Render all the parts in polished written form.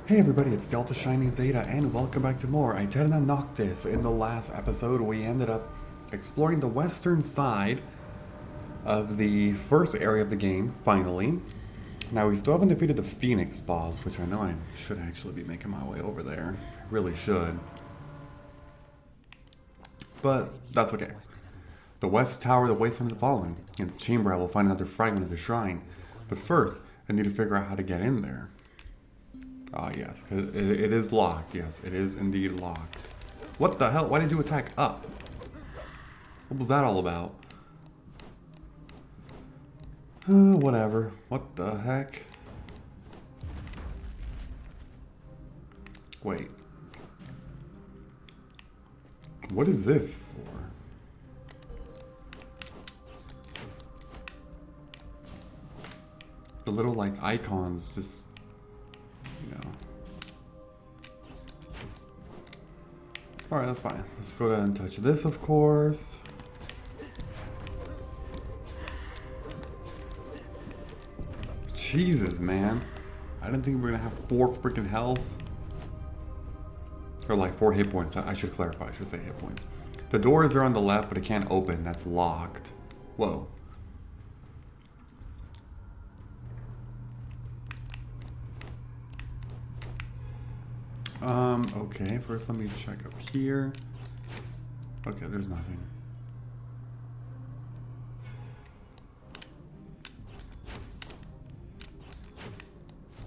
Hey everybody, it's Delta Shiny Zeta, and welcome back to more Aeterna Noctis. In the last episode, we ended up exploring the western side of the first area of the game, finally. Now, we still haven't defeated the Phoenix boss, which I know I should actually be making my way over there. Really should. But that's okay. The West Tower of the Wasteland of the Fallen. In its chamber, I will find another fragment of the shrine. But first, I need to figure out how to get in there. Ah, yes, because it is locked. Yes, it is indeed locked. What the hell? Why did you attack up? What was that all about? Whatever. What the heck? Wait. What is this for? The little, like, icons just... you know. Alright, that's fine. Let's go ahead and touch this, of course. Jesus, man. I didn't think we were gonna have 4 freaking health. Or like 4 hit points. I should clarify. I should say hit points. The doors are on the left, but it can't open. That's locked. Whoa. Okay, first let me check up here. Okay, there's nothing.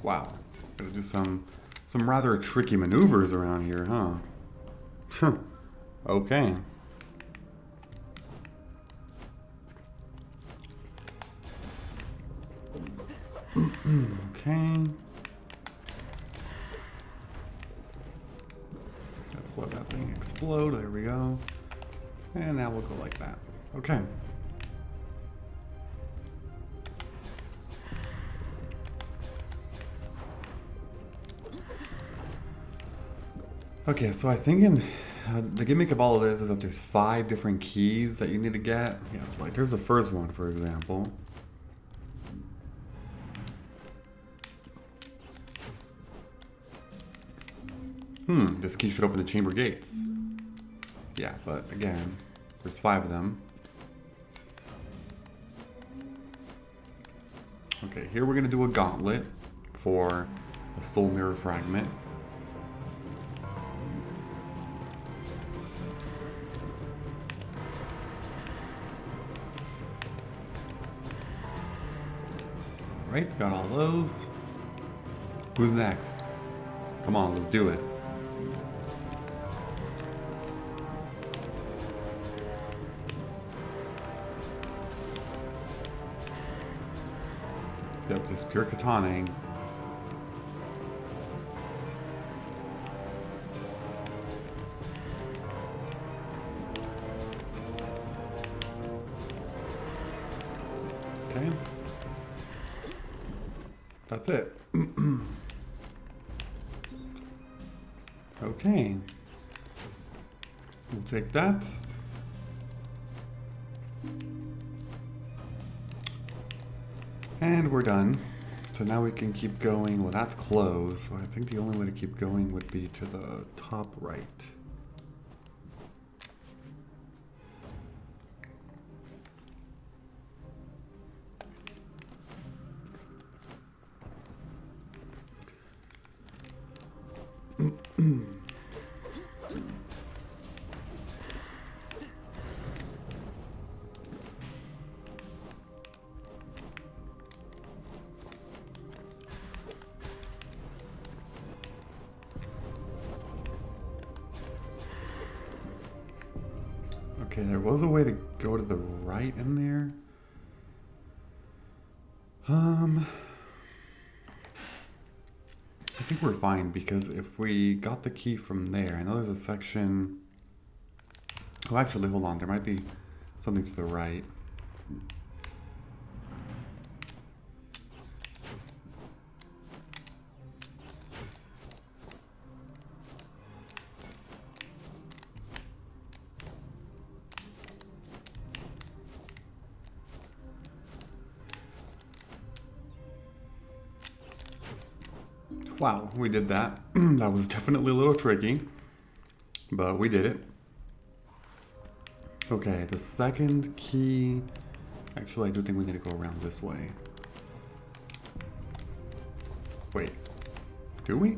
Wow. Gotta do some rather tricky maneuvers around here, huh? Okay. Okay. Let's let that thing explode. There we go. And now we'll go like that. Okay. Okay, so I think the gimmick of all of this is that there's 5 different keys that you need to get. Yeah, like there's the first one, for example. This key should open the chamber gates. Yeah, but again, there's 5 of them. Okay, here we're gonna do a gauntlet for a soul mirror fragment. Alright, got all those. Who's next? Come on, let's do it. Yep, just pure katanaing. Okay. That's it. Okay. We'll take that. And we're done. So now we can keep going. Well, that's closed. So I think the only way to keep going would be to the top right. Okay, there was a way to go to the right in there. I think we're fine because if we got the key from there, I know there's a section. Oh, actually, hold on. There might be something to the right. Wow, we did that. That was definitely a little tricky, but we did it. Okay, the second key... Actually, I do think we need to go around this way. Wait, do we?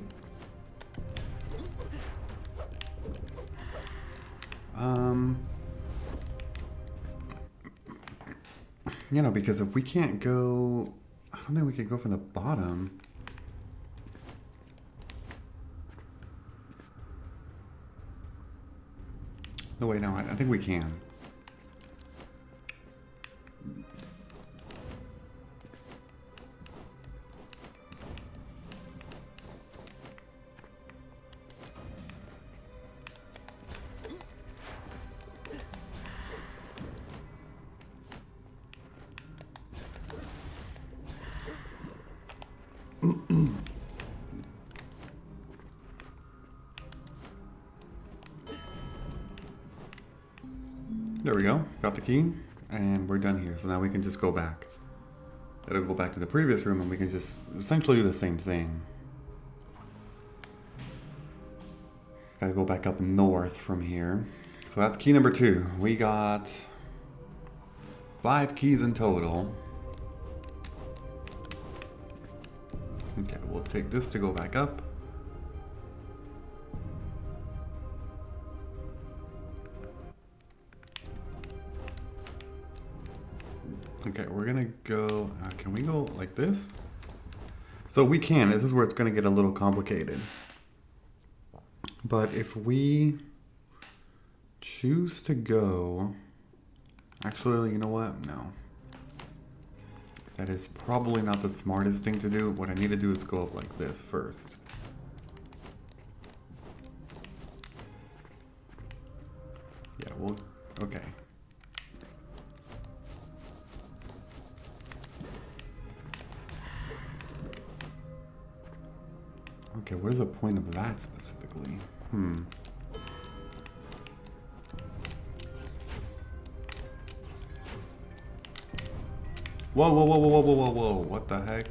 You know, because if we can't go... I don't think we can go from the bottom. No, wait, no, I think we can. There we go, got the key, and we're done here. So now we can just go back. It'll go back to the previous room and we can just essentially do the same thing. Gotta go back up north from here. So that's key number 2. We got 5 keys in total. Okay, we'll take this to go back up. Okay, we're gonna go, can we go like this? So we can, this is where it's gonna get a little complicated. But if we choose to go, actually, you know what? No. That is probably not the smartest thing to do. What I need to do is go up like this first. Yeah, well, okay. Okay, what is the point of that specifically? Whoa, whoa, whoa, whoa, whoa, whoa, whoa, whoa, what the heck?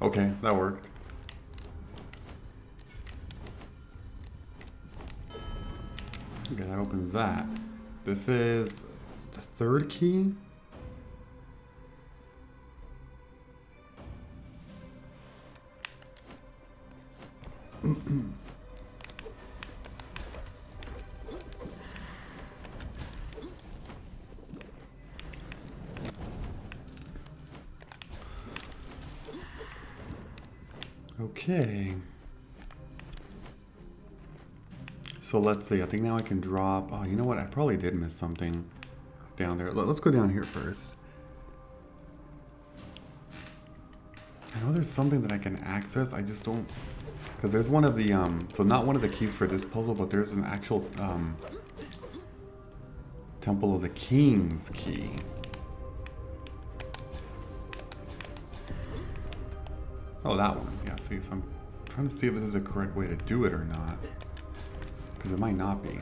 Okay, that worked. Okay, that opens that. This is the 3rd key. Okay. So let's see. I think now I can drop... Oh, you know what? I probably did miss something down there. Let's go down here first. I know there's something that I can access. I just don't... Because there's one of the... So not one of the keys for this puzzle, but there's an actual... Temple of the Kings key. Oh, that one. Yeah, see, so I'm trying to see if this is the correct way to do it or not. Because it might not be.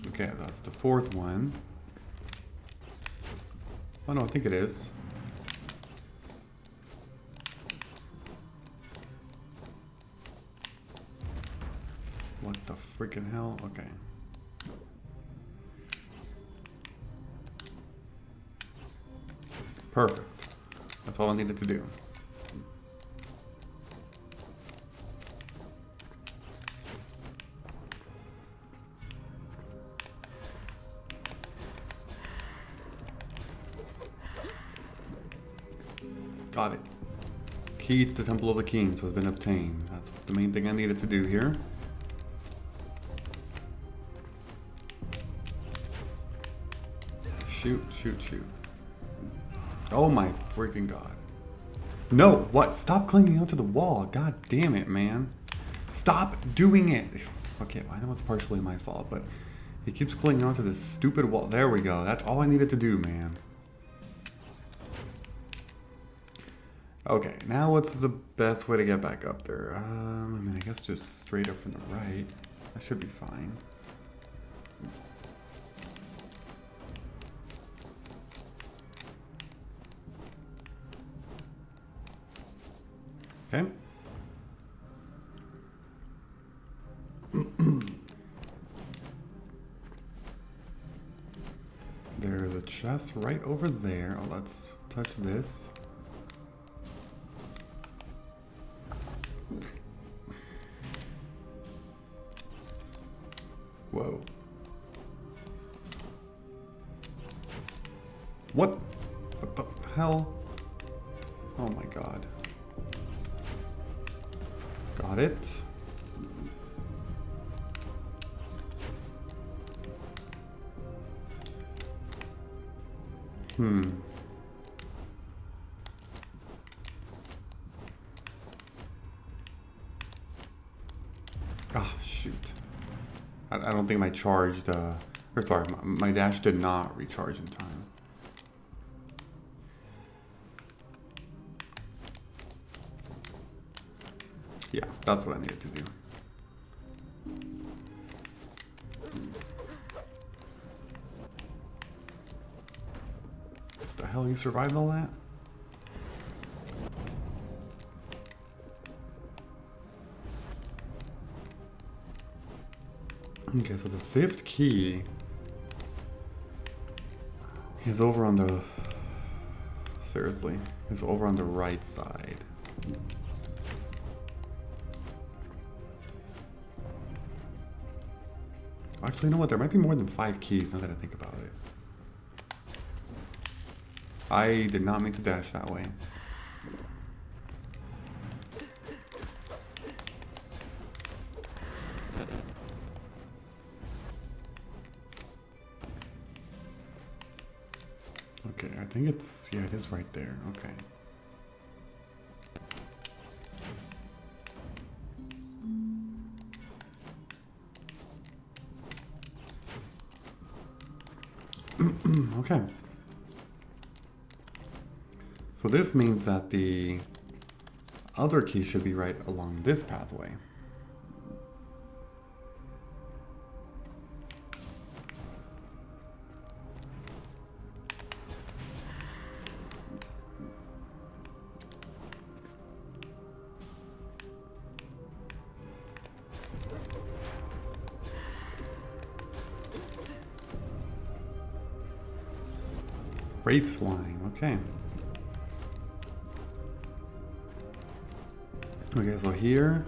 Okay, that's the 4th one. Oh no, I think it is. What the freaking hell? Okay. Perfect. That's all I needed to do. Got it. Key to the Temple of the Kings has been obtained. That's the main thing I needed to do here. Shoot, shoot, shoot. Oh my freaking god. No, what? Stop clinging onto the wall. God damn it, man. Stop doing it. Okay, I know it's partially my fault, but he keeps clinging onto this stupid wall. There we go. That's all I needed to do, man. Okay, now what's the best way to get back up there? I mean, I guess just straight up from the right. That should be fine. Okay. There's a chest right over there. Oh, let's touch this. Whoa. What? What the hell? Oh my god. Got it. Ah, shoot. I don't think my charged, or sorry, my dash did not recharge in time. Yeah, that's what I needed to do. What the hell, you survived all that? Okay, so the fifth key is over on the... Seriously, is over on the right side. Actually, you know what? There might be more than 5 keys now that I think about it. I did not mean to dash that way. Okay, I think it's... yeah, it is right there. Okay. Okay. So this means that the other key should be right along this pathway. Wraith line, okay. Okay, so here,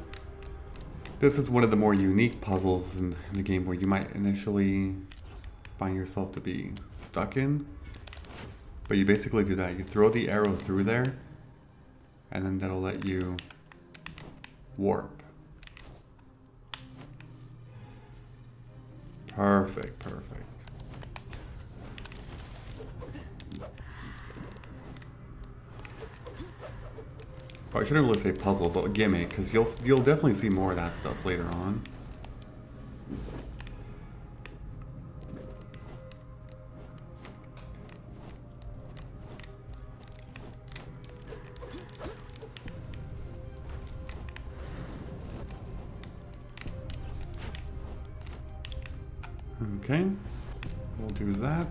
this is one of the more unique puzzles in the game where you might initially find yourself to be stuck in. But you basically do that. You throw the arrow through there, and then that'll let you warp. Perfect, perfect. Oh, I shouldn't really say puzzle, but gimmick, because you'll definitely see more of that stuff later on. Okay, we'll do that.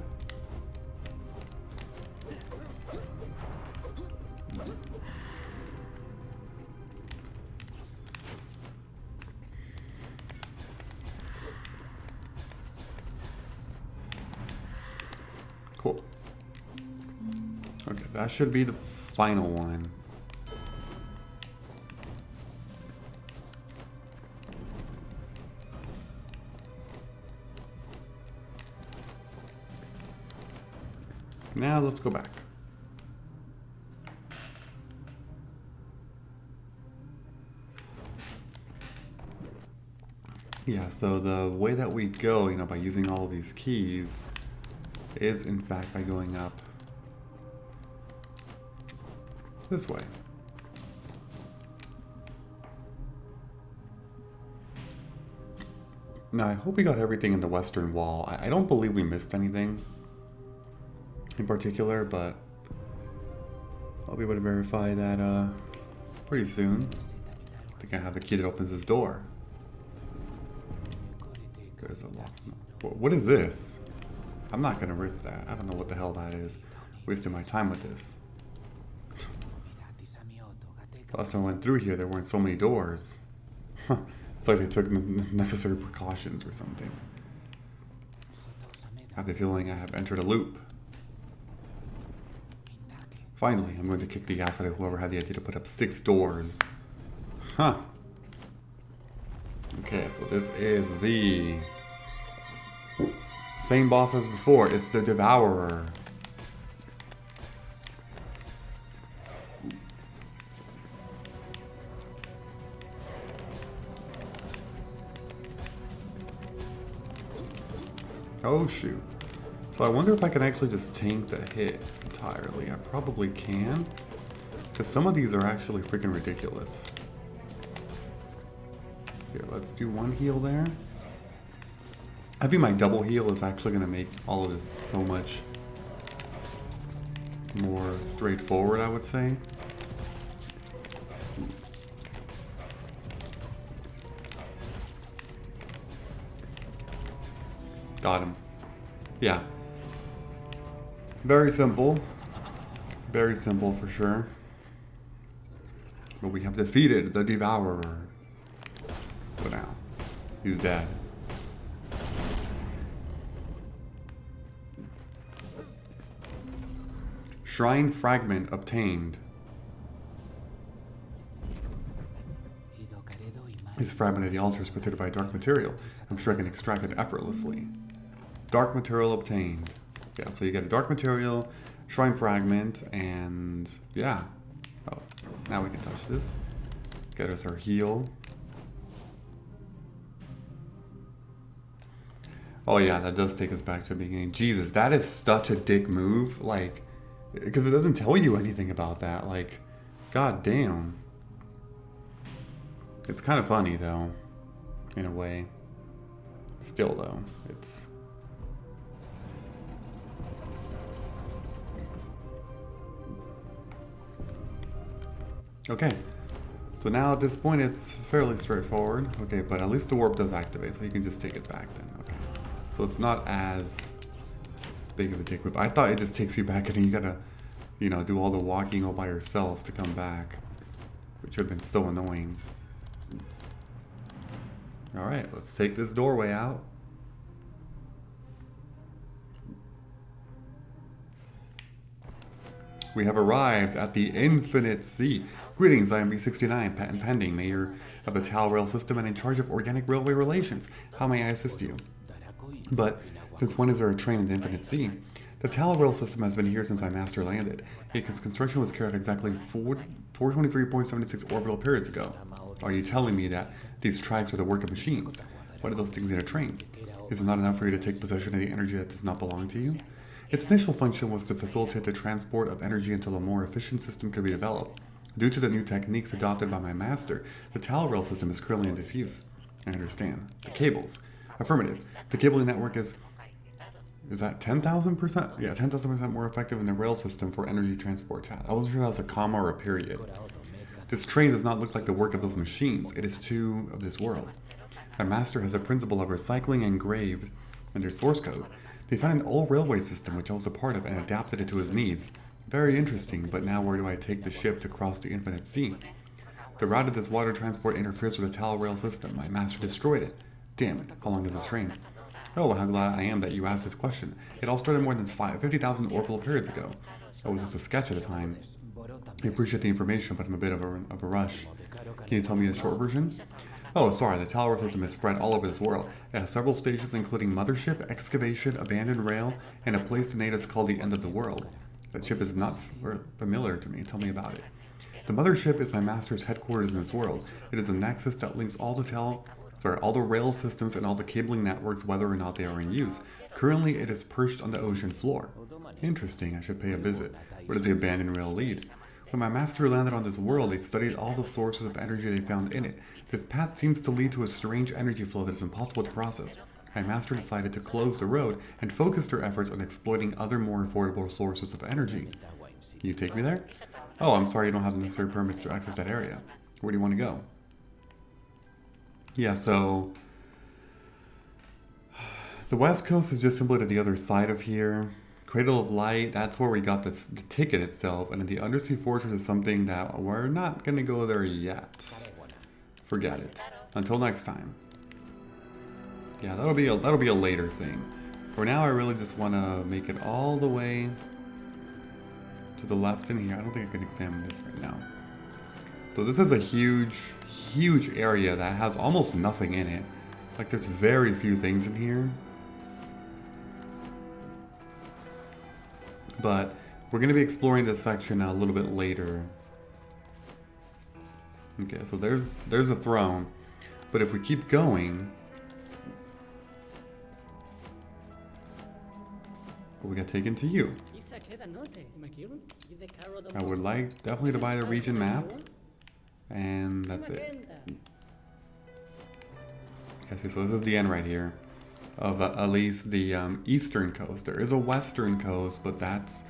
Cool. Okay, that should be the final one. Now let's go back. Yeah, so the way that we go, you know, by using all of these keys is in fact by going up this way. Now I hope we got everything in the western wall. I don't believe we missed anything in particular, but I'll be able to verify that pretty soon. I think I have the key that opens this door. There's a lock. What is this? I'm not gonna risk that. I don't know what the hell that is. Wasting my time with this. Last time I went through here, there weren't so many doors. It's like they took necessary precautions or something. I have the feeling I have entered a loop. Finally, I'm going to kick the ass out of whoever had the idea to put up 6 doors. Huh. Okay, so this is the same boss as before. It's the Devourer. Oh shoot. So I wonder if I can actually just tank the hit entirely. I probably can. Because some of these are actually freaking ridiculous. Here, let's do 1 heal there. Having my double heal is actually going to make all of this so much more straightforward, I would say. Got him. Yeah. Very simple. Very simple for sure. But we have defeated the Devourer. But now, he's dead. Shrine fragment obtained. This fragment of the altar is protected by dark material. I'm sure I can extract it effortlessly. Dark material obtained. Yeah, so you get a dark material, shrine fragment, and yeah. Oh, now we can touch this. Get us our heal. Oh yeah, that does take us back to the beginning. Jesus, that is such a dick move. Like, because it doesn't tell you anything about that. Like, god damn. It's kind of funny though, in a way. Still though, it's... Okay, so now at this point it's fairly straightforward. Okay, but at least the warp does activate, so you can just take it back then. Okay, so it's not as big of a dick move. I thought it just takes you back and you gotta, you know, do all the walking all by yourself to come back, which would have been so annoying. Alright, let's take this doorway out. We have arrived at the Infinite Sea. Greetings, I am B69, patent pending, mayor of the Tal Rail System and in charge of organic railway relations. How may I assist you? But since when is there a train in the Infinite Sea? The Tal Rail System has been here since my master landed. Its construction was carried out exactly 423.76 orbital periods ago. Are you telling me that these tracks are the work of machines? What are those things in a train? Is it not enough for you to take possession of the energy that does not belong to you? Its initial function was to facilitate the transport of energy until a more efficient system could be developed. Due to the new techniques adopted by my master, the Tal Rail system is currently in disuse. I understand. The cables. Affirmative. The cabling network is that 10,000%? Yeah, 10,000% more effective in the rail system for energy transport. I wasn't sure that was a comma or a period. This train does not look like the work of those machines. It is too of this world. My master has a principle of recycling engraved in their source code. They found an old railway system which I was a part of and adapted it to his needs. Very interesting, but now where do I take the ship to cross the Infinite Sea? The route of this water transport interferes with the Tal Rail system. My master destroyed it. Damn it, how long is this train? Oh, well, how glad I am that you asked this question. It all started more than 50,000 orbital periods ago. It was just a sketch at the time. I appreciate the information, but I'm a bit of a rush. Can you tell me a short version? Oh, sorry, the Tal Rail system is spread all over this world. It has several stations including mothership, excavation, abandoned rail, and a place to natives called the End of the World. That ship is not familiar to me. Tell me about it. The mothership is my master's headquarters in this world. It is a nexus that links all the rail systems and all the cabling networks, whether or not they are in use. Currently, it is perched on the ocean floor. Interesting, I should pay a visit. Where does the abandoned rail lead? When my master landed on this world, they studied all the sources of energy they found in it. This path seems to lead to a strange energy flow that is impossible to process. My master decided to close the road and focused her efforts on exploiting other more affordable sources of energy. Can you take me there? Oh, I'm sorry, you don't have the necessary permits to access that area. Where do you want to go? Yeah, so the west coast is just simply to the other side of here. Cradle of Light, that's where we got the ticket itself, and then the Undersea Fortress is something that we're not going to go there yet. Forget it. Until next time. Yeah, that'll be a later thing. For now, I really just want to make it all the way to the left in here. I don't think I can examine this right now. So this is a huge, huge area that has almost nothing in it. Like, there's very few things in here. But we're going to be exploring this section a little bit later. Okay, so there's a throne. But if we keep going, we got taken to you. I would like definitely to buy the region map. And that's it. Okay, so this is the end right here of at least the eastern coast. There is a western coast, but that's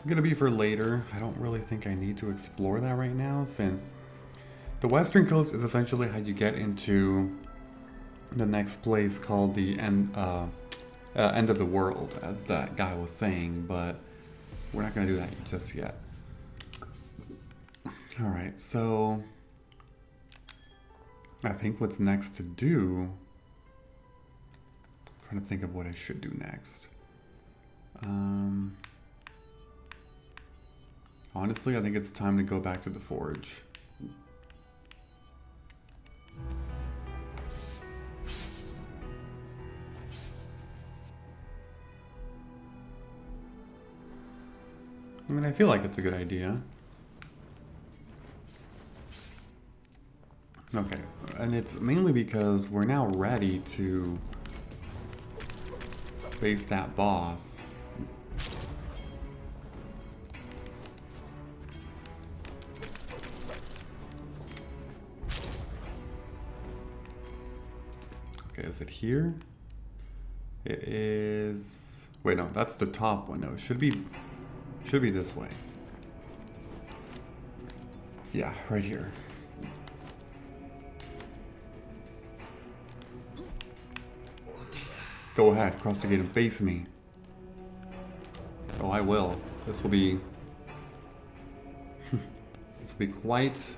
gonna be for later. I don't really think I need to explore that right now, since the western coast is essentially how you get into the next place called the end of the world, as that guy was saying, but we're not gonna do that just yet. Alright, so I think what's next to do, I'm trying to think of what I should do next. Honestly, I think it's time to go back to the forge. I mean, I feel like it's a good idea. Okay, and it's mainly because we're now ready to face that boss. Okay, is it here? It is... Wait, no, that's the top one. No, it should be this way. Yeah, right here. Go ahead, cross the gate and face me. Oh, I will. This will be... this will be quite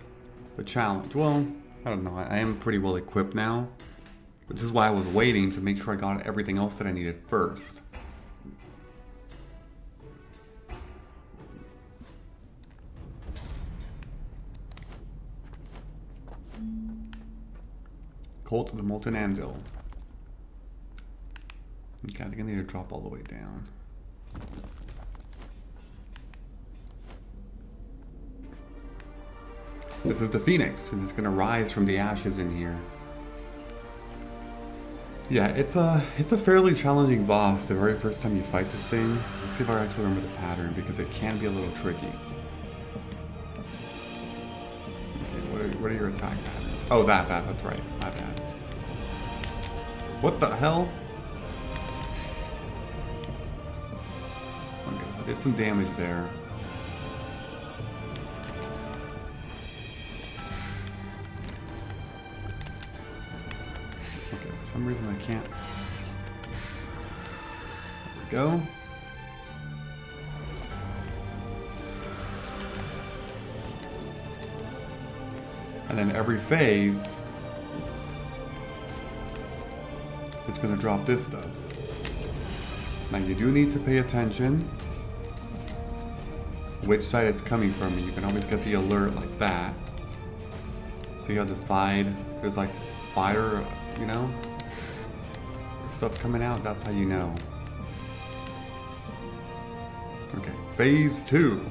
the challenge. Well, I don't know. I am pretty well equipped now. But this is why I was waiting to make sure I got everything else that I needed first. Cult of the Molten Anvil. Okay, I think I need to drop all the way down. This is the Phoenix, and it's gonna rise from the ashes in here. Yeah, it's a fairly challenging boss the very first time you fight this thing. Let's see if I actually remember the pattern, because it can be a little tricky. Okay, what are your attack patterns? Oh, that's right. My bad. What the hell? Okay, I did some damage there. Okay, for some reason I can't. There we go. And then every phase, it's going to drop this stuff. Now you do need to pay attention which side it's coming from. You can always get the alert like that. See how the side, there's like fire, you know? Stuff coming out, that's how you know. Okay, phase 2.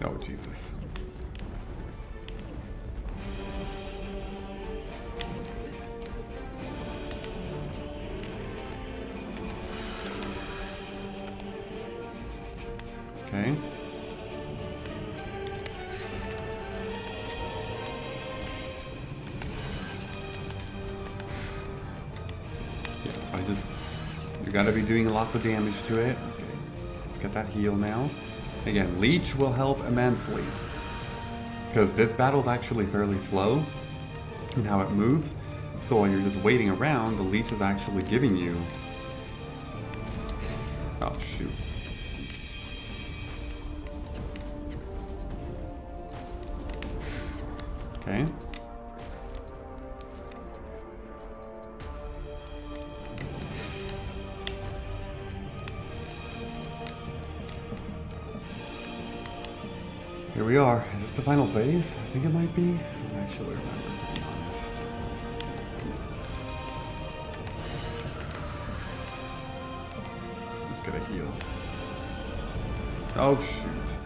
Oh, Jesus. Okay. Yeah, so I just You gotta be doing lots of damage to it. Okay, let's get that heal now. Again, Leech will help immensely. Because this battle is actually fairly slow in how it moves. So while you're just waiting around, the Leech is actually giving you... Oh, shoot. Okay. Here we are. Is this the final phase? I think it might be. I don't actually remember, to be honest. Let's get a heal. Oh, shoot.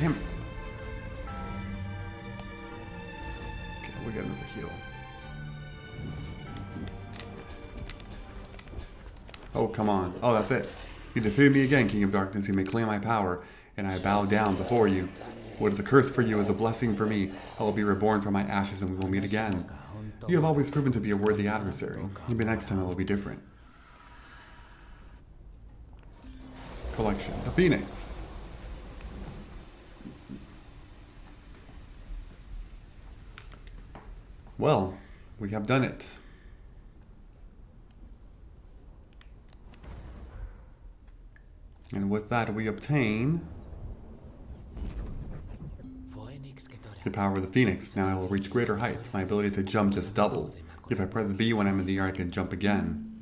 Damn it. Okay, we'll get another heal. Oh, come on. Oh, that's it. You defeated me again, King of Darkness. You may claim my power, and I bow down before you. What is a curse for you is a blessing for me. I will be reborn from my ashes, and we will meet again. You have always proven to be a worthy adversary. Maybe next time it will be different. Collection. The Phoenix. Well, we have done it. And with that, we obtain the power of the Phoenix. Now I will reach greater heights. My ability to jump just doubled. If I press B when I'm in the air, I can jump again.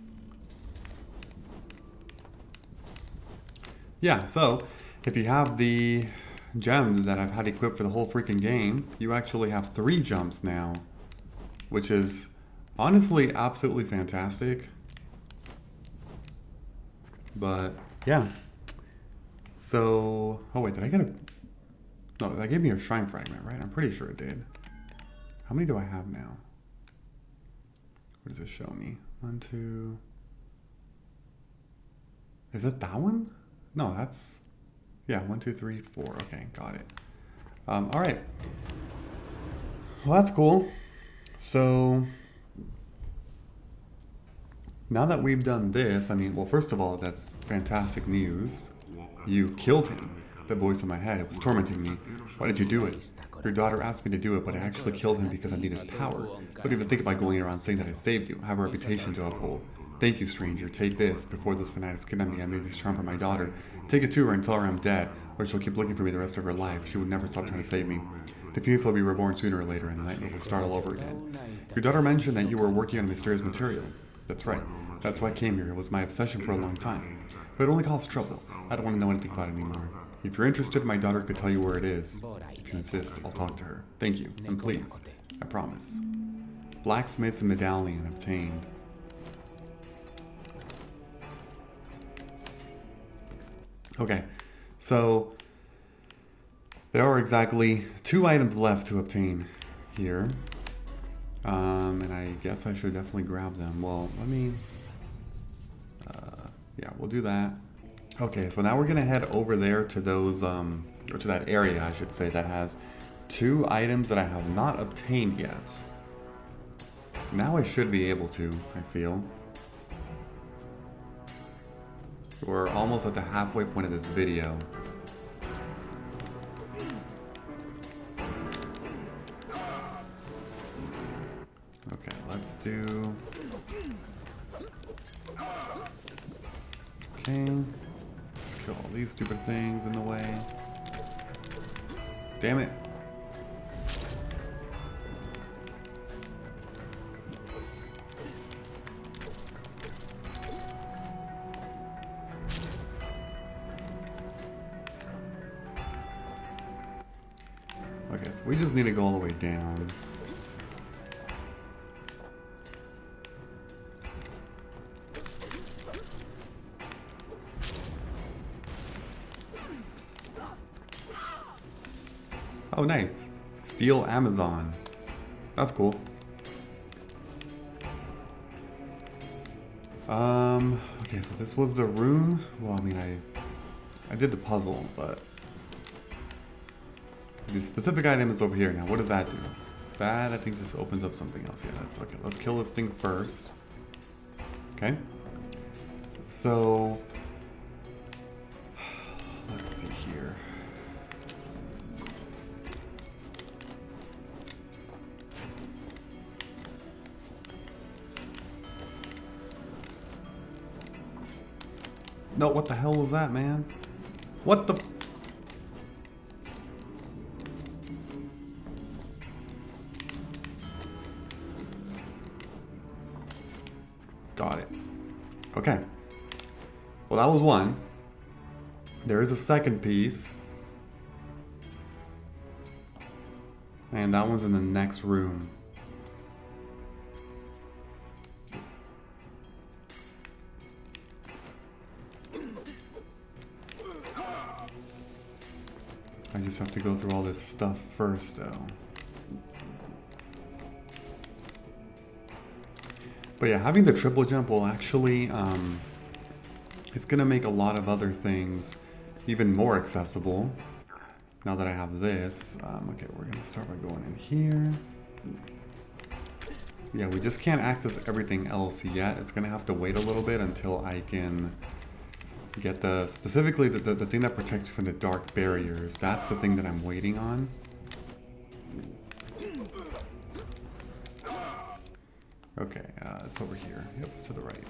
Yeah, so if you have the gem that I've had equipped for the whole freaking game, you actually have 3 jumps now, which is honestly absolutely fantastic. But yeah. So, oh wait, did I get a... No, that gave me a shrine fragment, right? I'm pretty sure it did. How many do I have now? What does it show me? 1, 2... Is it that one? No, that's... Yeah, 1, 2, 3, 4. Okay, got it. Alright. Well, that's cool. So... Now that we've done this, I mean, well, first of all, that's fantastic news. You killed him. The voice in my head, it was tormenting me. Why did you do it? Your daughter asked me to do it, but I actually killed him because I need his power. Don't even think about going around saying that I saved you. I have a reputation to uphold. Thank you, stranger. Take this. Before those fanatics kidnap me, I made this charm for my daughter. Take it to her and tell her I'm dead, or she'll keep looking for me the rest of her life. She would never stop trying to save me. The Phoenix will be reborn sooner or later, and the nightmare will start all over again. Your daughter mentioned that you were working on mysterious material. That's right. That's why I came here. It was my obsession for a long time. But it only caused trouble. I don't want to know anything about it anymore. If you're interested, my daughter could tell you where it is. If you insist, I'll talk to her. Thank you, and please. I promise. Blacksmith's medallion obtained. Okay, so there are exactly 2 items left to obtain here. And I guess I should definitely grab them. Well, let me... yeah, we'll do that. Okay, so now we're gonna head over there to those, or to that area, I should say, that has 2 items that I have not obtained yet. Now I should be able to, I feel. We're almost at the halfway point of this video. Okay, let's do... Okay. Let's kill all these stupid things in the way. Damn it. Okay, so we just need to go all the way down. Oh, nice. Steel Amazon. That's cool. Okay, so this was the room. Well, I mean, I did the puzzle, but the specific item is over here. Now, what does that do? That, I think, just opens up something else. Yeah, that's okay. Let's kill this thing first. Okay. So, let's see here. No, what the hell was that, man? What the... Got it. Okay. Well, that was one. There is a second piece. And that one's in the next room. I just have to go through all this stuff first, though. But yeah, having the triple jump will actually, it's going to make a lot of other things even more accessible. Now that I have this, okay, we're going to start by going in here. Yeah, we just can't access everything else yet. It's going to have to wait a little bit until I can get the, specifically the thing that protects you from the dark barriers. That's the thing that I'm waiting on. Okay, it's over here. Yep, to the right.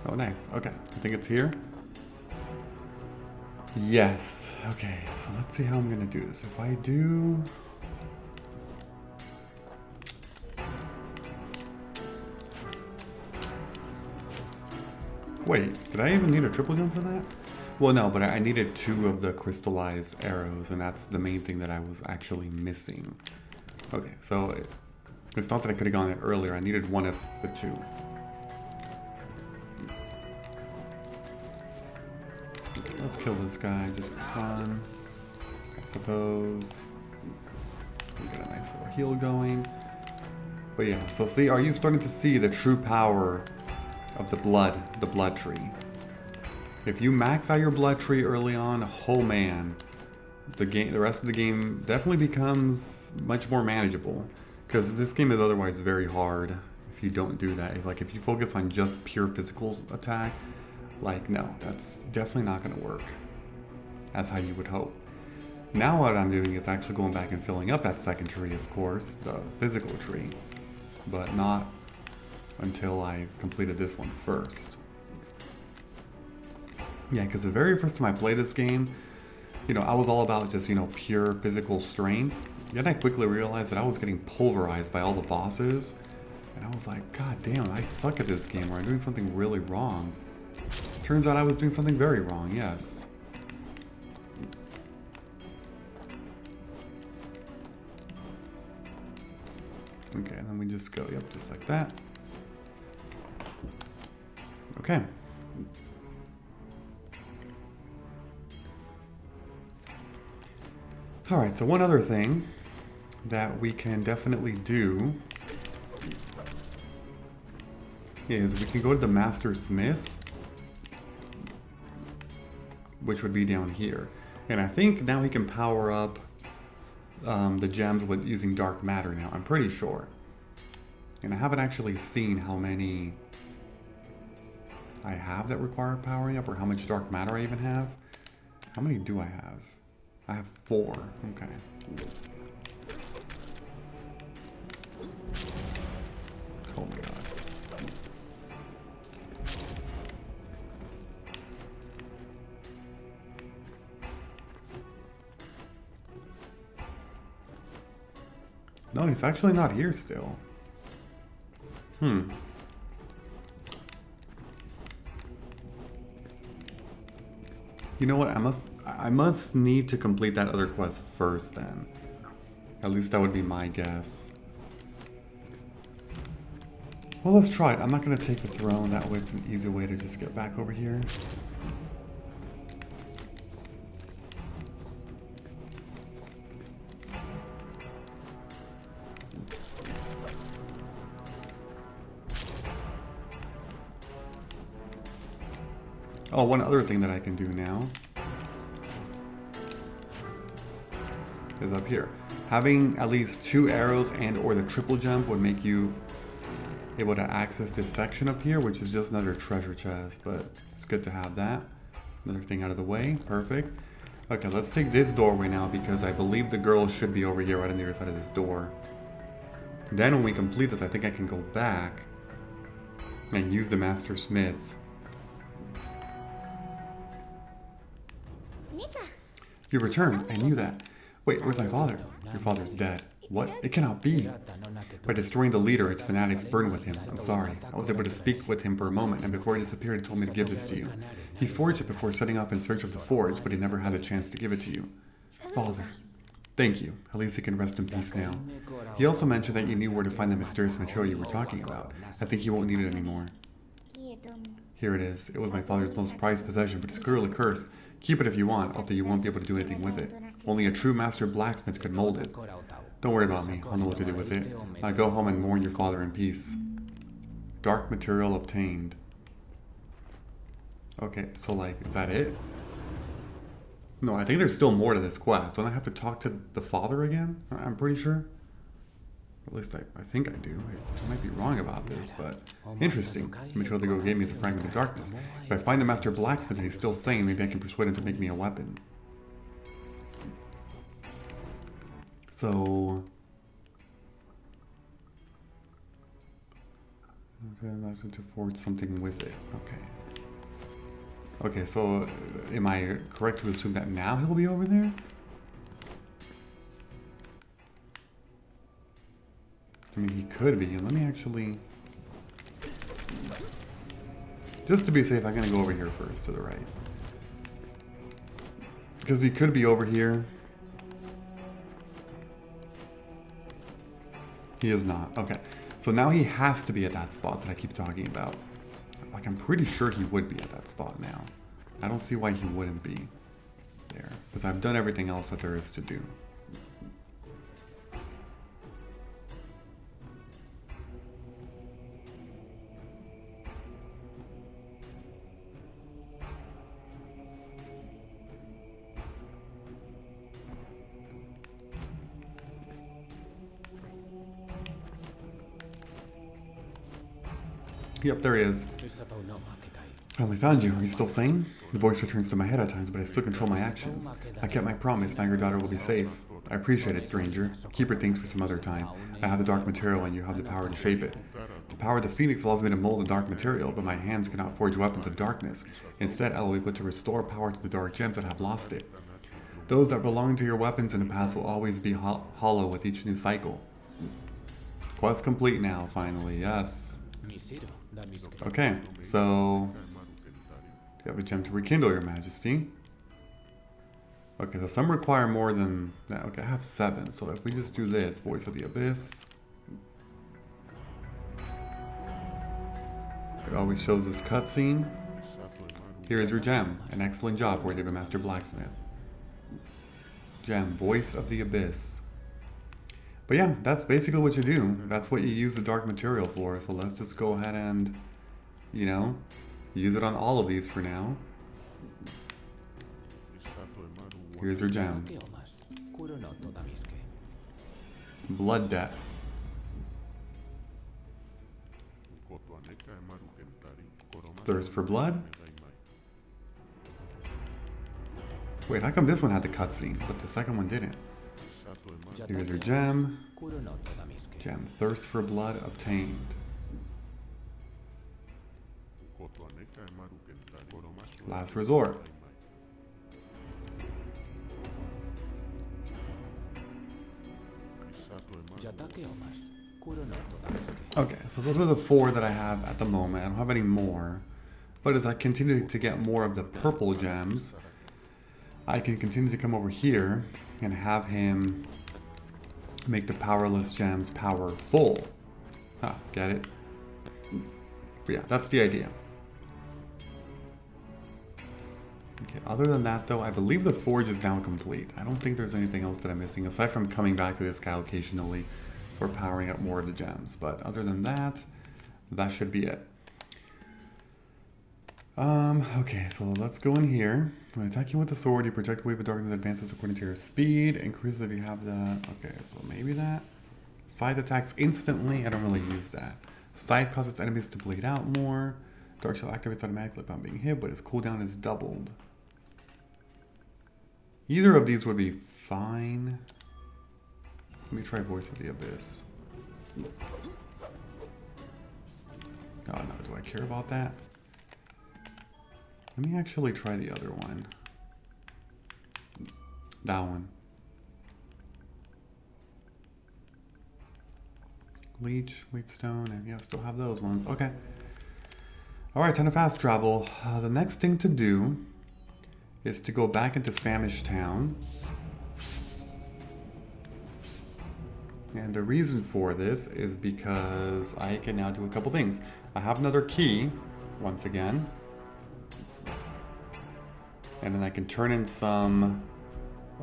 Oh, nice. Okay, I think it's here. Yes. Okay, so let's see how I'm gonna do this. If I do... Wait, did I even need a triple jump for that? Well, no, but I needed 2 of the crystallized arrows, and that's the main thing that I was actually missing. Okay, so it's not that I could have gone it earlier. I needed 1 of the 2. Okay, let's kill this guy just for fun, I suppose. We got a nice little heal going. But yeah, so see, are you starting to see the true power of the blood tree? If you max out your blood tree early on, oh man, the rest of the game definitely becomes much more manageable. Because this game is otherwise very hard if you don't do that. If you focus on just pure physical attack, like no, that's definitely not going to work as how you would hope. Now what I'm doing is actually going back and filling up that second tree, of course, the physical tree, but not until I completed this one first. Yeah, because the very first time I played this game, you know, I was all about just, you know, pure physical strength. Then I quickly realized that I was getting pulverized by all the bosses. And I was like, God damn, I suck at this game, or I'm doing something really wrong. Turns out I was doing something very wrong, yes. Okay, and then we just go, yep, just like that. Okay. Alright, so one other thing that we can definitely do is we can go to the Master Smith, which would be down here. And I think now he can power up the gems with using dark matter now, I'm pretty sure. And I haven't actually seen how many I have that require powering up, or how much dark matter I even have. How many do I have? I have 4. Okay. Oh my god. No, it's actually not here still. You know what? I must need to complete that other quest first then. At least that would be my guess. Well, let's try it. I'm not gonna take the throne. That way it's an easy way to just get back over here. Oh, one other thing that I can do now is up here. Having at least 2 arrows and or the triple jump would make you able to access this section up here, which is just another treasure chest, but it's good to have that. Another thing out of the way. Perfect. Okay, let's take this doorway now because I believe the girl should be over here right on the other side of this door. Then when we complete this, I think I can go back and use the Master Smith. You returned. I knew that. Wait, where's my father? Your father's dead. What? It cannot be. By destroying the leader, its fanatics burned with him. I'm sorry. I was able to speak with him for a moment, and before he disappeared, he told me to give this to you. He forged it before setting off in search of the forge, but he never had a chance to give it to you. Father. Thank you. At least he can rest in peace now. He also mentioned that you knew where to find the mysterious material you were talking about. I think he won't need it anymore. Here it is. It was my father's most prized possession, but it's clearly cursed. Keep it if you want, although you won't be able to do anything with it. Only a true master blacksmith could mold it. Don't worry about me. I'll know what to do with it. Now go home and mourn your father in peace. Dark material obtained. Okay, so like, is that it? No, I think there's still more to this quest. Don't I have to talk to the father again? I'm pretty sure. At least I think I do. I might be wrong about this, but interesting. The material the girl gave me is a fragment of darkness. If I find the master blacksmith and he's still sane, maybe I can persuade him to make me a weapon. So... okay, I'm going to forge something with it. Okay. Okay, so am I correct to assume that now he'll be over there? I mean, he could be. Let me actually... just to be safe, I'm going to go over here first, to the right. Because he could be over here. He is not. Okay. So now he has to be at that spot that I keep talking about. Like, I'm pretty sure he would be at that spot now. I don't see why he wouldn't be there. Because I've done everything else that there is to do. Yep, there he is. Finally found you. Are you still sane? The voice returns to my head at times, but I still control my actions. I kept my promise. Now your daughter will be safe. I appreciate it, stranger. Keep your things for some other time. I have the dark material and you have the power to shape it. The power of the Phoenix allows me to mold the dark material, but my hands cannot forge weapons of darkness. Instead, I will be able to restore power to the dark gems that have lost it. Those that belong to your weapons in the past will always be hollow with each new cycle. Quest complete now, finally. Yes. Okay, so you have a gem to rekindle, your majesty. Okay, so some require more than that. Okay, I have 7, so if we just do this, Voice of the Abyss. It always shows this cutscene. Here is your gem. An excellent job, worthy of a master blacksmith. Gem, Voice of the Abyss. But yeah, that's basically what you do. That's what you use the dark material for. So let's just go ahead and, you know, use it on all of these for now. Here's your gem. Blood Debt. Thirst for blood? Wait, how come this one had the cutscene, but the second one didn't? Here's your gem. Gem. Thirst for blood obtained. Last resort. Okay, so those are the 4 that I have at the moment. I don't have any more. But as I continue to get more of the purple gems, I can continue to come over here and have him make the powerless gems powerful. Ah, get it? But yeah, that's the idea. Okay, other than that though, I believe the forge is now complete. I don't think there's anything else that I'm missing, aside from coming back to this guy occasionally for powering up more of the gems. But other than that, that should be it. Okay, so let's go in here. When attacking with the sword, you project a wave of darkness that advances according to your speed. Increases if you have that. Okay, so maybe that. Scythe attacks instantly. I don't really use that. Scythe causes enemies to bleed out more. Dark Shell activates automatically upon being hit, but its cooldown is doubled. Either of these would be fine. Let me try Voice of the Abyss. Oh no, do I care about that? Let me actually try the other one. That one. Leech, Wheatstone, and yeah, still have those ones. Okay. Alright, time to fast travel. The next thing to do is to go back into Famish Town. And the reason for this is because I can now do a couple things. I have another key, once again. And then I can turn in some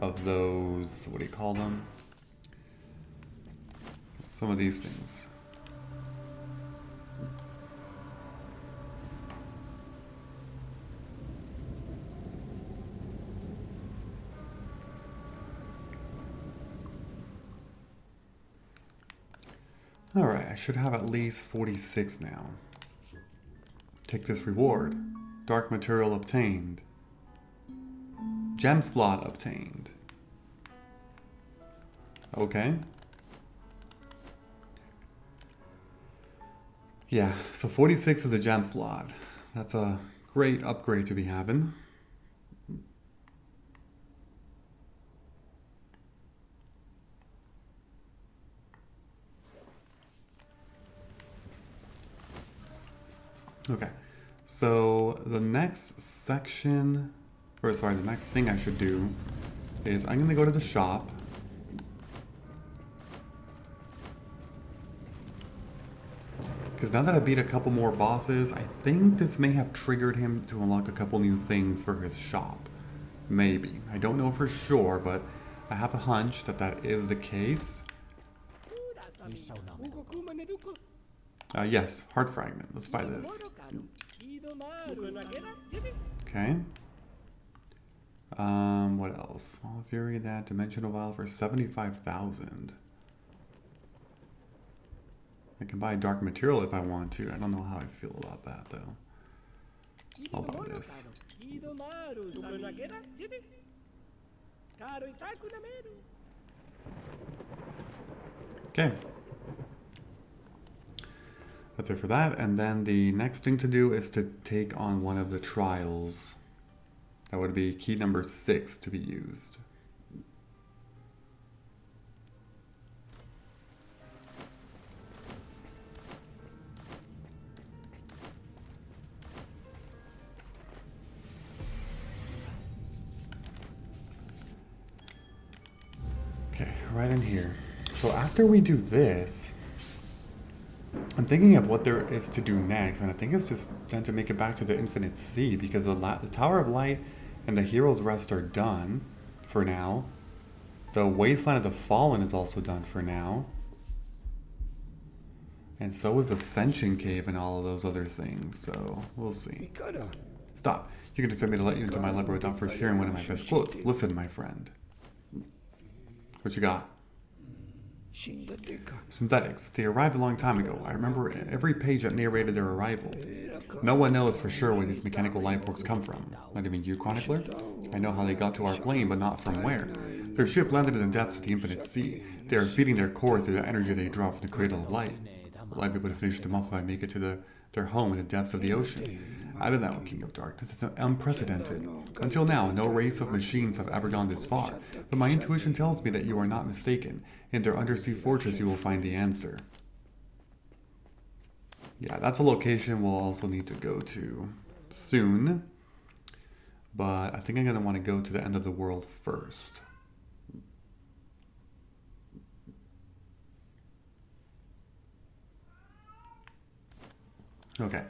of those, what do you call them? Some of these things. Alright, I should have at least 46 now. Take this reward. Dark material obtained. Gem slot obtained. Okay. Yeah, so 46 is a gem slot. That's a great upgrade to be having. Okay, so the next section, or sorry, the next thing I should do is I'm going to go to the shop. Because now that I beat a couple more bosses, I think this may have triggered him to unlock a couple new things for his shop. Maybe. I don't know for sure, but I have a hunch that that is the case. Yes, heart fragment. Let's buy this. Okay. What else? Small Fury, that dimensional vial for 75,000. I can buy dark material if I want to. I don't know how I feel about that though. I'll buy this. Okay. That's it for that. And then the next thing to do is to take on one of the trials. That would be key number 6 to be used. Okay, right in here. So after we do this, I'm thinking of what there is to do next, and I think it's just then to make it back to the Infinite Sea, because the Tower of Light and the Hero's Rest are done for now. The Wasteland of the Fallen is also done for now. And so is Ascension Cave and all of those other things, so we'll see. Stop. You can expect me to let you into my library without first hearing one of my best quotes. Listen, my friend. What you got? Synthetics. They arrived a long time ago. I remember every page that narrated their arrival. No one knows for sure where these mechanical lifeworks come from. Not even you, Chronicler? I know how they got to our plane, but not from where. Their ship landed in the depths of the Infinite Sea. They are feeding their core through the energy they draw from the Cradle of Light. Will I be able to finish them off if I make it to their home in the depths of the ocean? I don't know, King of Darkness. It's unprecedented. Until now, no race of machines have ever gone this far, but my intuition tells me that you are not mistaken. In their undersea fortress, you will find the answer. Yeah, that's a location we'll also need to go to soon, but I think I'm going to want to go to the end of the world first. Okay.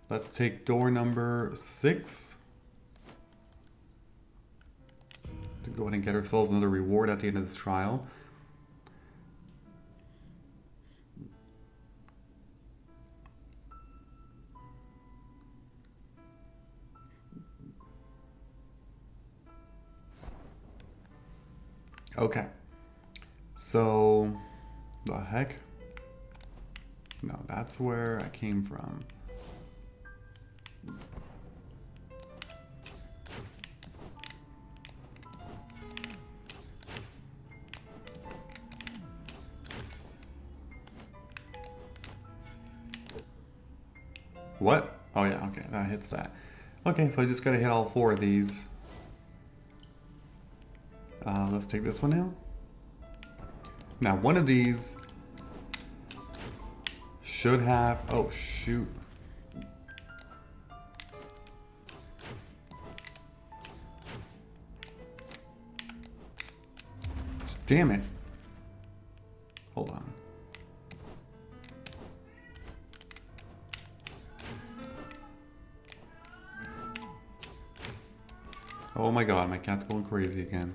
Let's take door number 6 to go ahead and get ourselves another reward at the end of this trial. Okay. So, the heck? No, that's where I came from. What? Oh yeah, okay, that hits that. Okay, so I just gotta hit all 4 of these. Let's take this one now. Now, one of these should have... Oh, shoot. Damn it. Hold on. Oh my god, my cat's going crazy again.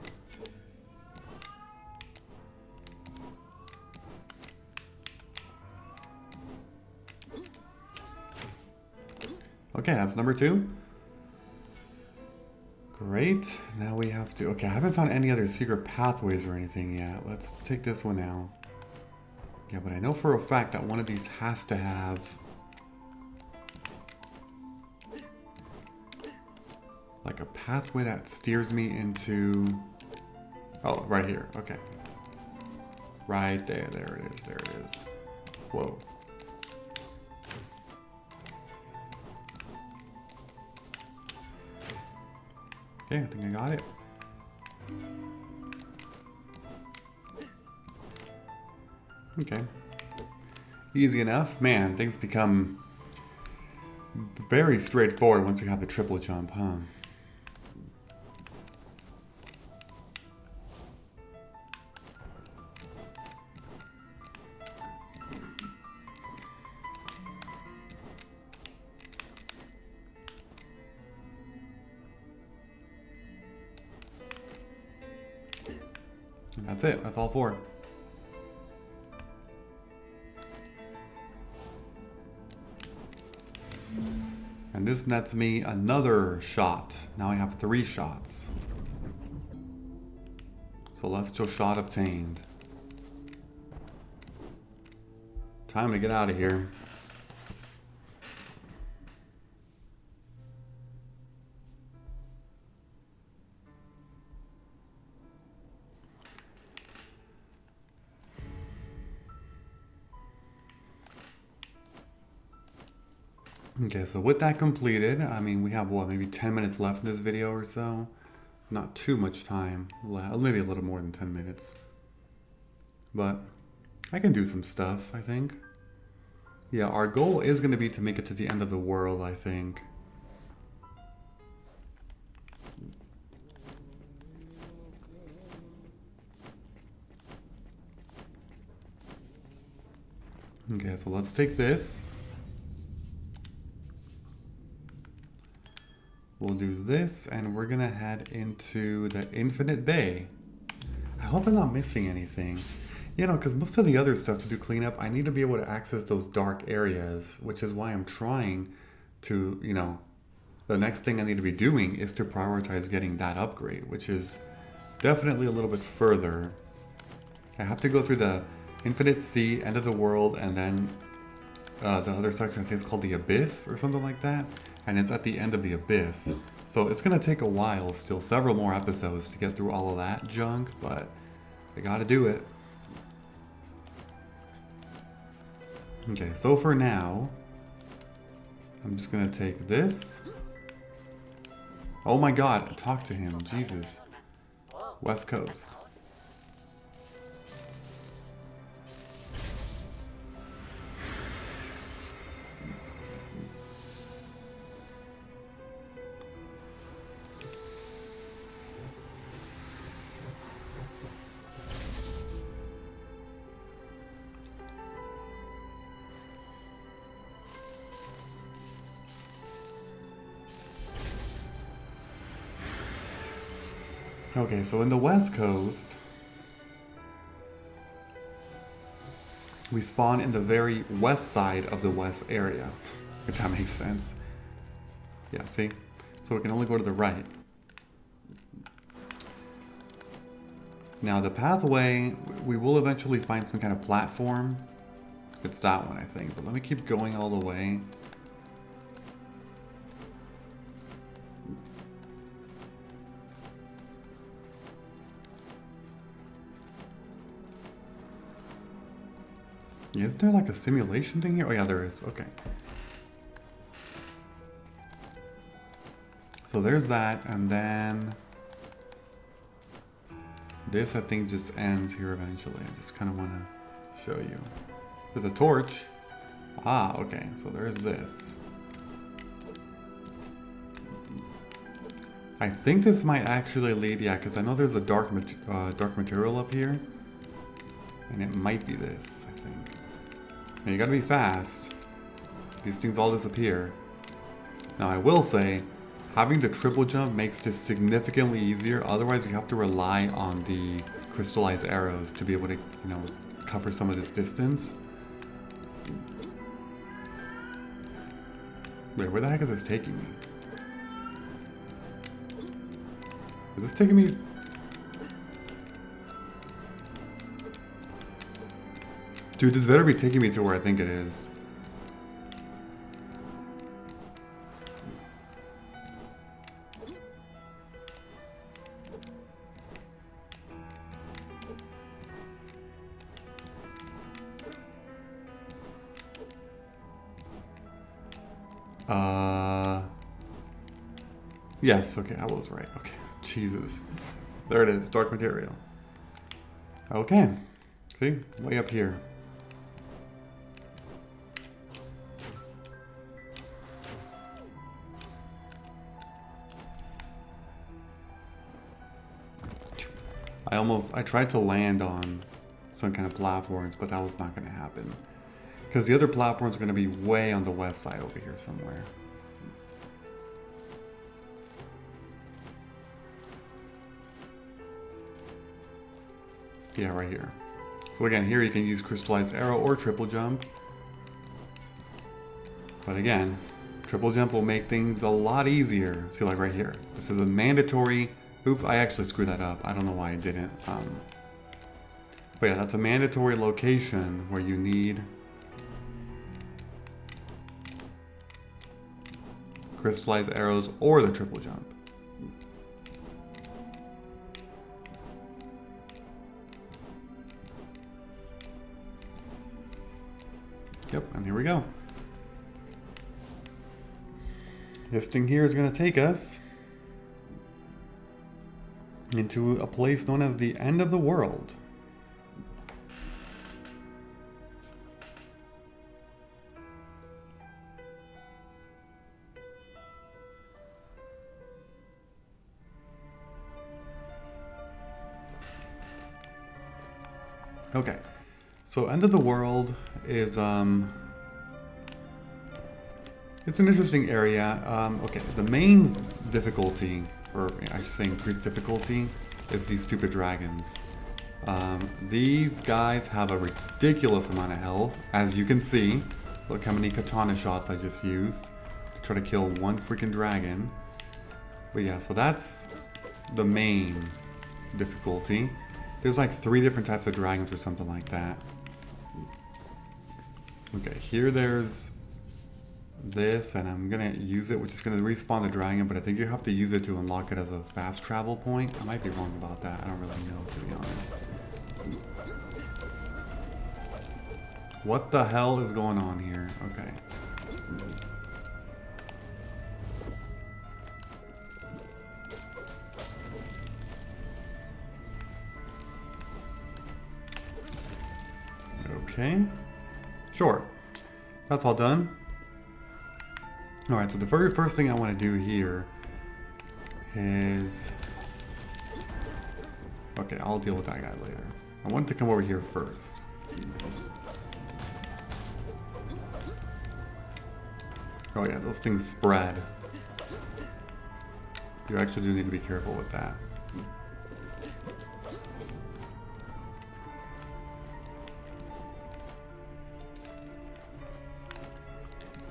Okay, that's number 2. Great. Now we have to... Okay, I haven't found any other secret pathways or anything yet. Let's take this one out. Yeah, but I know for a fact that one of these has to have... like a pathway that steers me into... Oh, right here. Okay. Right there. There it is. There it is. Whoa. Okay, I think I got it. Okay. Easy enough. Man, things become very straightforward once you have the triple jump, huh? And that's it. That's all 4. And this nets me another shot. Now I have 3 shots. Celestial shot obtained. Time to get out of here. Okay, so with that completed, I mean, we have, what, maybe 10 minutes left in this video or so? Not too much time left, maybe a little more than 10 minutes. But I can do some stuff, I think. Yeah, our goal is going to be to make it to the end of the world, I think. Okay, so let's take this. We'll do this, and we're gonna head into the Infinite Bay. I hope I'm not missing anything. You know, because most of the other stuff to do cleanup, I need to be able to access those dark areas, which is why I'm trying to, you know, the next thing I need to be doing is to prioritize getting that upgrade, which is definitely a little bit further. I have to go through the Infinite Sea, End of the World, and then the other section, I think it's called the Abyss or something like that. And it's at the end of the Abyss. So it's gonna take a while still, several more episodes to get through all of that junk, but I gotta do it. Okay, so for now, I'm just gonna take this. Oh my god, talk to him, Jesus. West Coast. Okay, so in the West Coast, we spawn in the very west side of the west area, if that makes sense. Yeah, see? So we can only go to the right. Now the pathway, we will eventually find some kind of platform. It's that one, I think. But let me keep going all the way. Is there like a simulation thing here? Oh yeah, there is. Okay. So there's that, and then this I think just ends here eventually. I just kind of want to show you. There's a torch. Ah, okay. So there's this. I think this might actually lead, yeah, because I know there's a dark material up here, and it might be this, I think. Now you gotta be fast. These things all disappear. Now I will say, having the triple jump makes this significantly easier. Otherwise, you have to rely on the crystallized arrows to be able to, you know, cover some of this distance. Wait, where the heck is this taking me? Is this taking me? Dude, this better be taking me to where I think it is. Yes, okay, I was right. Okay, Jesus. There it is, dark material. Okay, see, way up here. I tried to land on some kind of platforms, but that was not going to happen. Because the other platforms are going to be way on the west side over here somewhere. Yeah, right here. So again, here you can use crystallized arrow or triple jump. But again, triple jump will make things a lot easier. See, like right here. This is a mandatory... Oops, I actually screwed that up. I don't know why I didn't. But yeah, that's a mandatory location where you need crystallized arrows or the triple jump. Yep, and here we go. This thing here is going to take us into a place known as the end of the world. Okay, so end of the world is it's an interesting area. Okay, the main difficulty, or I should say increased difficulty, is these stupid dragons. These guys have a ridiculous amount of health, as you can see. Look how many katana shots I just used to try to kill one freaking dragon. But yeah, so that's the main difficulty. There's like 3 different types of dragons or something like that. Okay, here there's this, and I'm gonna use it, which is gonna respawn the dragon, but I think you have to use it to unlock it as a fast travel point. I might be wrong about that. I don't really know, to be honest. What the hell is going on here? Okay. Okay. Sure. That's all done. Alright, so the very first thing I want to do here is... Okay, I'll deal with that guy later. I want to come over here first. Oh yeah, those things spread. You actually do need to be careful with that.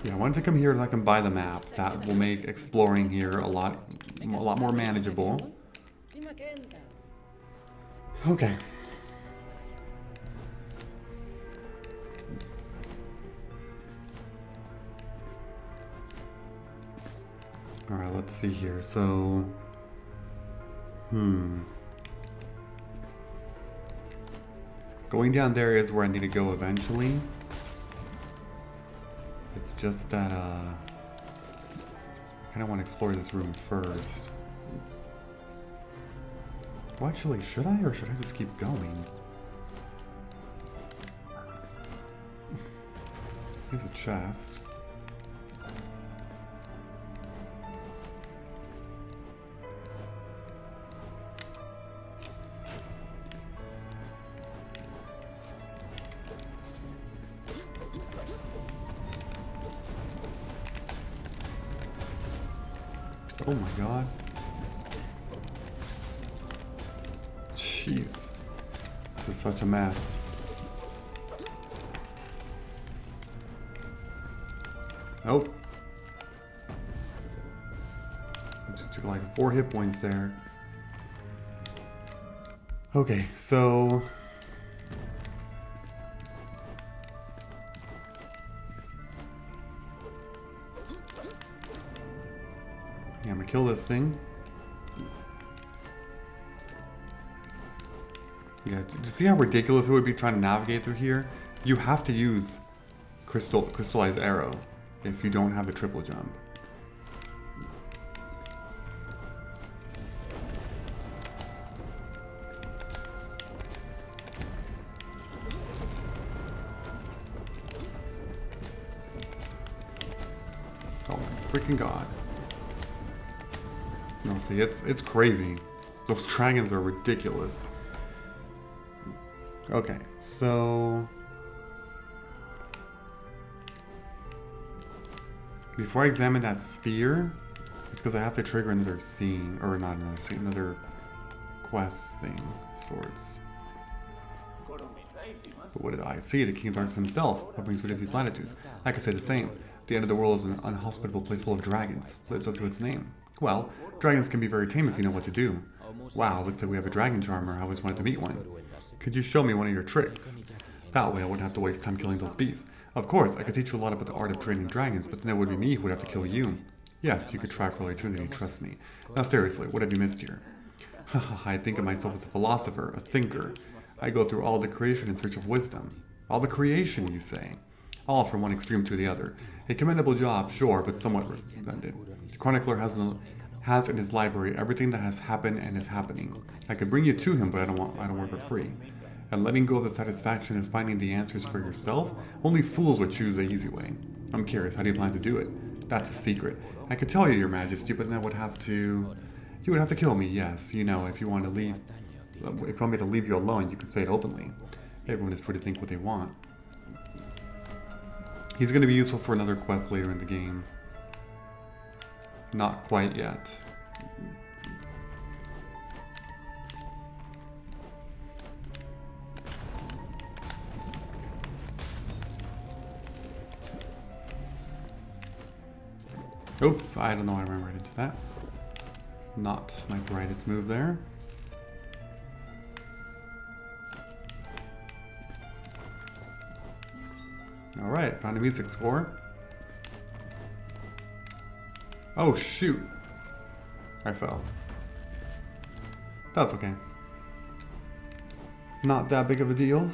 Yeah, I wanted to come here so I can buy the map. That will make exploring here a lot more manageable. Okay. Alright, let's see here. So... Going down there is where I need to go eventually. It's just that, I kind of want to explore this room first. Well, actually, should I, or should I just keep going? Here's a chest. Oh my god. Jeez. This is such a mess. Nope. Took like 4 hit points there. Okay, so... Yeah, I'm gonna kill this thing. Yeah, do you see how ridiculous it would be trying to navigate through here? You have to use crystallized arrow if you don't have the triple jump. Oh my freaking god. No, see, it's crazy. Those dragons are ridiculous. Okay, so... Before I examine that sphere, it's because I have to trigger another scene, or not another scene, another quest thing of sorts. But what did I see? The King of Darkness himself, hovering through these latitudes. I could say the same. The end of the world is an unhospitable place full of dragons. Lives up to its name. Well, dragons can be very tame if you know what to do. Wow, looks like we have a dragon charmer. I always wanted to meet one. Could you show me one of your tricks? That way I wouldn't have to waste time killing those beasts. Of course, I could teach you a lot about the art of training dragons, but then it would be me who would have to kill you. Yes, you could try for all eternity, trust me. Now seriously, what have you missed here? I think of myself as a philosopher, a thinker. I go through all the creation in search of wisdom. All the creation, you say? All from one extreme to the other. A commendable job, sure, but somewhat redundant. The chronicler has in his library everything that has happened and is happening. I could bring you to him, but I don't work for free. And letting go of the satisfaction of finding the answers for yourself, only fools would choose the easy way. I'm curious, how do you plan to do it? That's a secret. I could tell you, Your Majesty, but then you would have to kill me, yes. You know, if you want me to leave you alone, you can say it openly. Everyone is free to think what they want. He's going to be useful for another quest later in the game. Not quite yet. Oops, I don't know, I ran right into that. Not my brightest move there. Alright, found a music score. Oh shoot! I fell. That's okay. Not that big of a deal.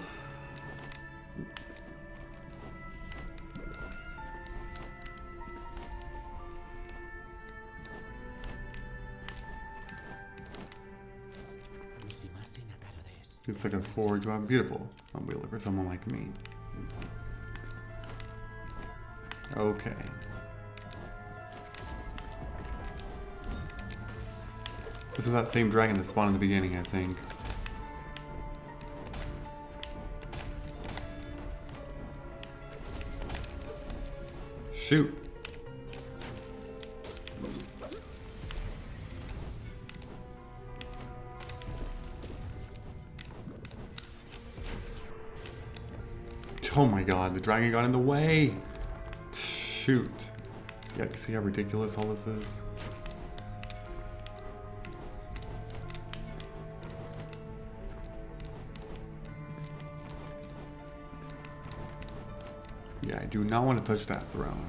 It's like a forge. Wow, beautiful. Unwieldy for someone like me. Okay. This is that same dragon that spawned in the beginning, I think. Shoot. Oh my god, the dragon got in the way! Shoot. Yeah, you see how ridiculous all this is? Yeah, I do not want to touch that throne.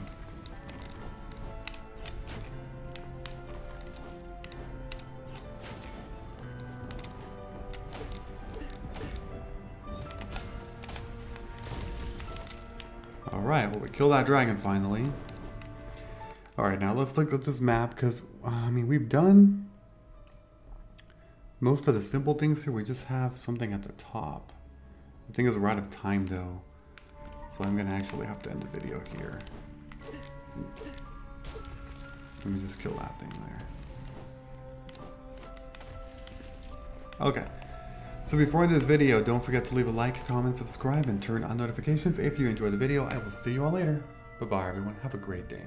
Alright, well we killed that dragon finally. Alright, now let's look at this map, because, I mean, we've done most of the simple things here. We just have something at the top. The thing is, we're out of time, though. So I'm going to actually have to end the video here. Let me just kill that thing there. Okay. So before this video, don't forget to leave a like, comment, subscribe, and turn on notifications if you enjoyed the video. I will see you all later. Bye-bye, everyone. Have a great day.